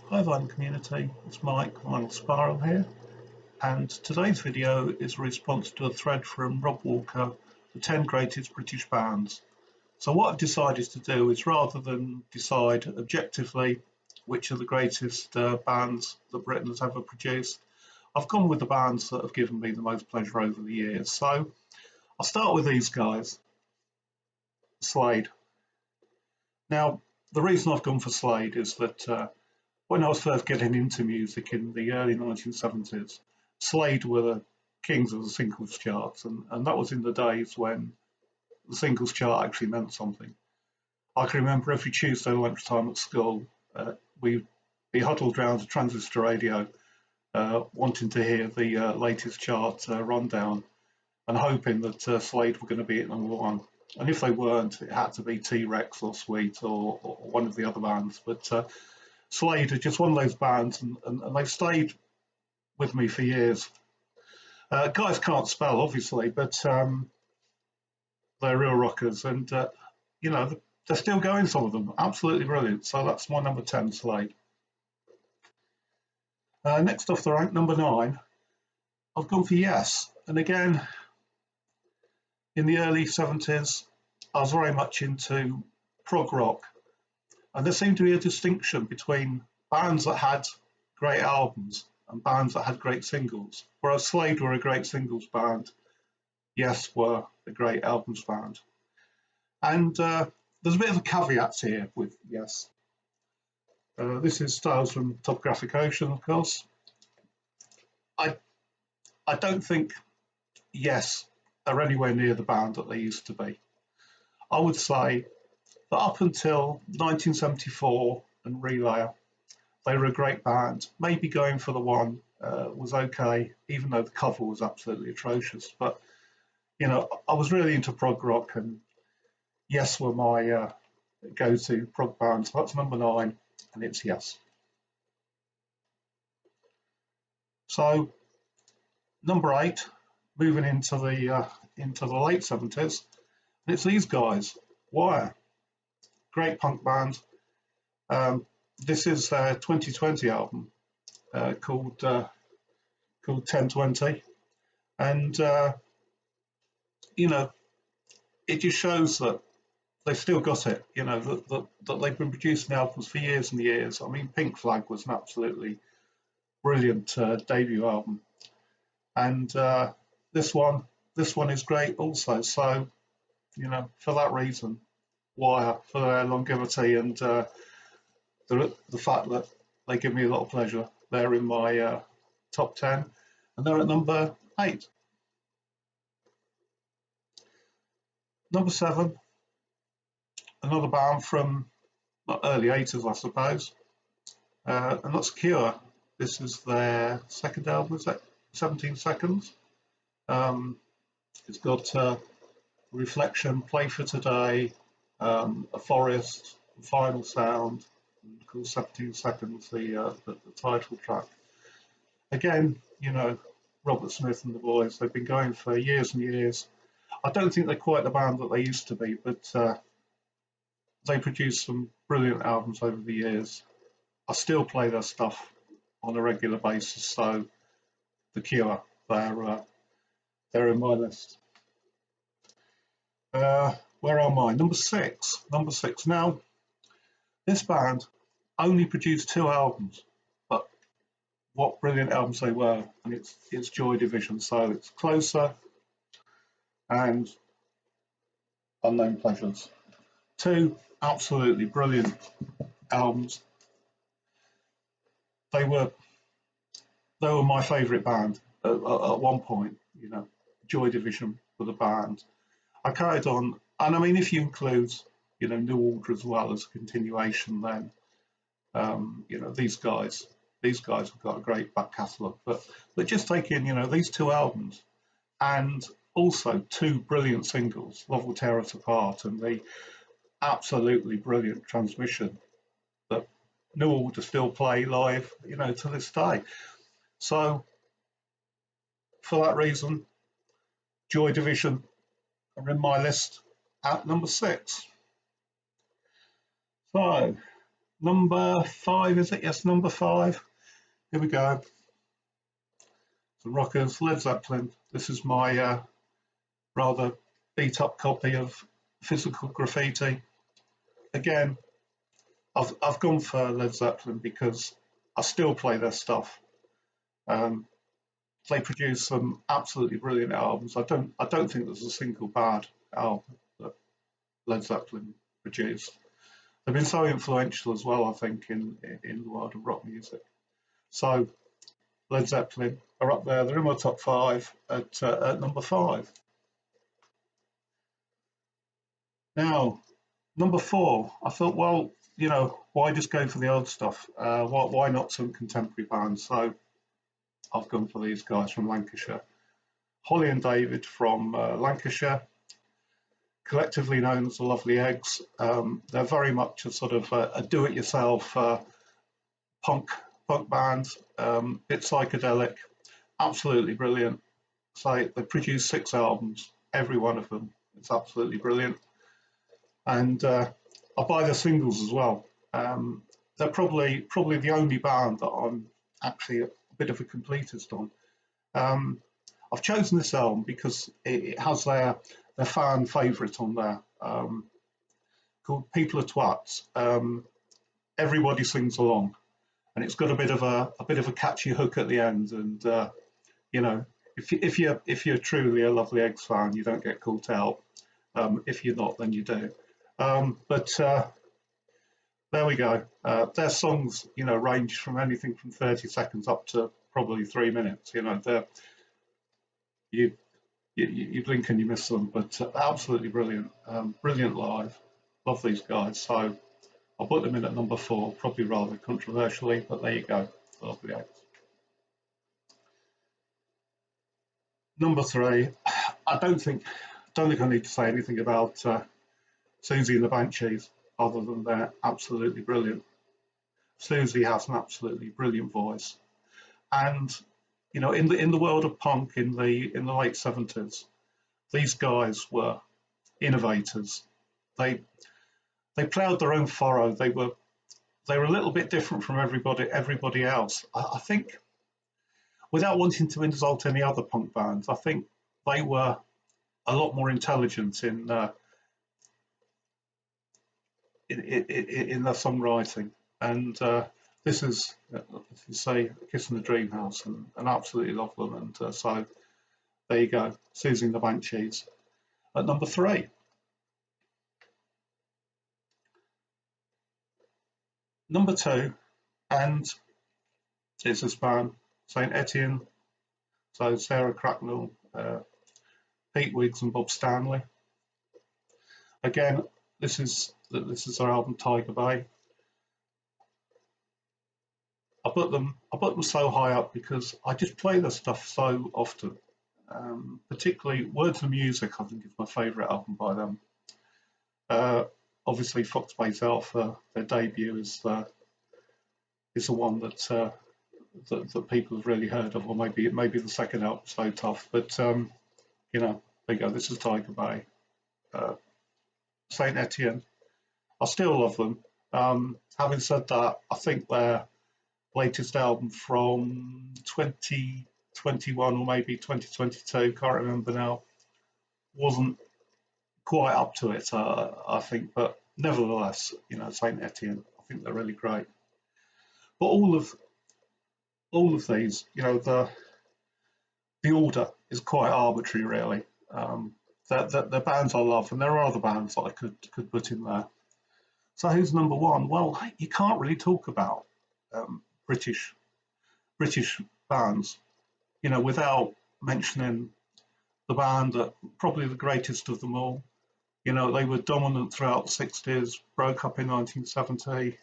Hi Vine community, it's Mike, Vinyl Spiral here, and today's video is a response to a thread from Rob Walker, the 10 greatest British bands. So what I've decided to do is, rather than decide objectively which are the greatest bands that Britain has ever produced, I've gone with the bands that have given me the most pleasure over the years. So I'll start with these guys, Slade. Now, the reason I've gone for Slade is that when I was first getting into music in the early 1970s, Slade were the kings of the singles charts, and that was in the days when the singles chart actually meant something. I can remember every Tuesday lunchtime at school, we'd be huddled round a transistor radio, wanting to hear the latest chart rundown and hoping that Slade were going to be at number one. And if they weren't, it had to be T-Rex or Sweet or one of the other bands. But Slade are just one of those bands, and they've stayed with me for years. Guys can't spell, obviously, but they're real rockers, and they're still going. Some of them absolutely brilliant. So that's my number 10, Slade. Next off the rank, number 9, I've gone for Yes, and again, in the early 70s, I was very much into prog rock. And there seemed to be a distinction between bands that had great albums and bands that had great singles. Whereas Slade were a great singles band, Yes were a great albums band. And there's a bit of a caveat here with Yes. This is Styles from Topographic Ocean, of course. I don't think Yes are anywhere near the band that they used to be. I would say that up until 1974 and Relay, they were a great band. Maybe Going for the One was okay, even though the cover was absolutely atrocious. But, I was really into prog rock, and Yes were my go-to prog band. So that's number 9, and it's Yes. So number 8, moving into the late 70s, and it's these guys, Wire. Great punk band. This is their 2020 album called 1020, and it just shows that they've still got it. That they've been producing albums for years and years. I mean, Pink Flag was an absolutely brilliant debut album, and this one is great also. So, for that reason, Wire, for their longevity and the fact that they give me a lot of pleasure. They're in my top 10, and they're at number 8. Number 7, another band from the early 80s, I suppose, and that's Cure. This is their second album, is that 17 Seconds? It's got Reflection, Play for Today, A Forest, Final Sound, called 17 Seconds, the title track. Again, Robert Smith and the boys, they've been going for years and years. I don't think they're quite the band that they used to be, but they produced some brilliant albums over the years. I still play their stuff on a regular basis, so The Cure, they're in my list. Where are mine? Number six. Now, this band only produced 2 albums, but what brilliant albums they were, and it's Joy Division. So it's Closer and Unknown Pleasures. 2 absolutely brilliant albums. They were my favourite band at one point. Joy Division were the band. I carried on, and I mean, if you include New Order as well as a continuation, then these guys have got a great back catalogue. But just taking these 2 albums, and also 2 brilliant singles, Love Will Tear Us Apart and the absolutely brilliant Transmission that New Order still play live, to this day. So for that reason, Joy Division are in my list at number 6. So Number 5, is it? Yes, number 5. Here we go. The Rockers, Led Zeppelin. This is my rather beat up copy of Physical Graffiti. Again, I've gone for Led Zeppelin because I still play their stuff. They produce some absolutely brilliant albums. I don't think there's a single bad album that Led Zeppelin produced. They've been so influential as well, I think, in the world of rock music. So Led Zeppelin are up there. They're in my top 5 at number 5. Now, number 4, I thought, well, why just go for the old stuff? Why not some contemporary bands? So I've gone for these guys from Lancashire. Holly and David from Lancashire, collectively known as the Lovely Eggs. They're very much a sort of a do-it-yourself punk band, bit psychedelic, absolutely brilliant. So they produced 6 albums, every one of them. It's absolutely brilliant. And I buy their singles as well. They're probably the only band that I'm actually a bit of a completist on. I've chosen this album because it has their fan favourite on there, called "People Are Twats." Everybody sings along, and it's got a bit of a catchy hook at the end. And if you're truly a Lovely Eggs fan, you don't get caught out. If you're not, then you do. But there we go. Their songs, range from anything from 30 seconds up to probably 3 minutes. You blink and you miss them, but absolutely brilliant. Brilliant live. Love these guys. So I'll put them in at number 4, probably rather controversially, but there you go. Lovely Eggs. Number 3, I don't think I need to say anything about Susie and the Banshees, other than they're absolutely brilliant. Susie has an absolutely brilliant voice, and in the world of punk in the late 70s, these guys were innovators. They ploughed their own furrow. They were a little bit different from everybody else. I think, without wanting to insult any other punk bands, I think they were a lot more intelligent in their songwriting. And this is, as you say, Kiss in the Dream House, and absolutely love them. And so there you go, Susie and the Banshees at number 3. Number 2, and it's this band, St. Etienne. So Sarah Cracknell, Pete Wiggs, and Bob Stanley. Again, this is their album Tiger Bay. I put them so high up because I just play their stuff so often. Particularly Words and Music, I think, is my favourite album by them. Obviously, Foxbase Alpha, their debut, is the one that people have really heard of, or maybe the second album, So Tough. But there you go. This is Tiger Bay. Saint Etienne, I still love them. Having said that, I think their latest album from 2021 or maybe 2022, can't remember now, wasn't quite up to it, I think. But nevertheless, Saint Etienne, I think they're really great. But all of these, the order is quite arbitrary, really. They're bands I love, and there are other bands that I could put in there. So who's number 1? Well, you can't really talk about British bands, without mentioning the band that probably the greatest of them all. They were dominant throughout the 60s, broke up in 1970,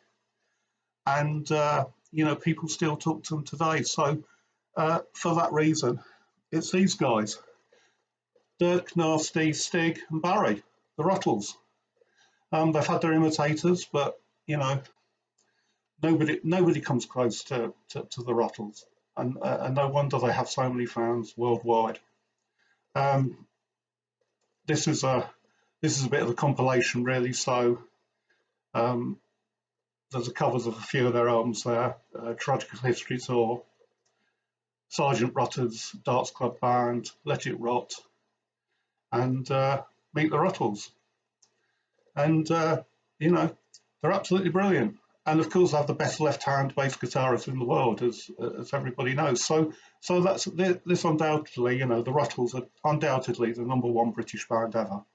and people still talk to them today. So for that reason, it's these guys: Dirk, Nasty, Stig, and Barry, the Rattlers. They've had their imitators, but nobody comes close to the Rattlers, and no wonder they have so many fans worldwide. This is a bit of a compilation, really. So there's the covers of a few of their albums there. Tragical History Tour, Sergeant Rutter's Darts Club Band, Let It Rot, and Meet the Rattlers. And, you know, they're absolutely brilliant. And of course, they have the best left-hand bass guitarist in the world, as everybody knows. So that's this undoubtedly, you know, the Rattlers are undoubtedly the #1 British band ever,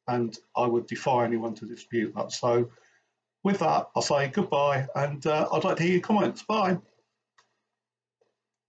and I would defy anyone to dispute that. So with that, I'll say goodbye, and I'd like to hear your comments. Bye.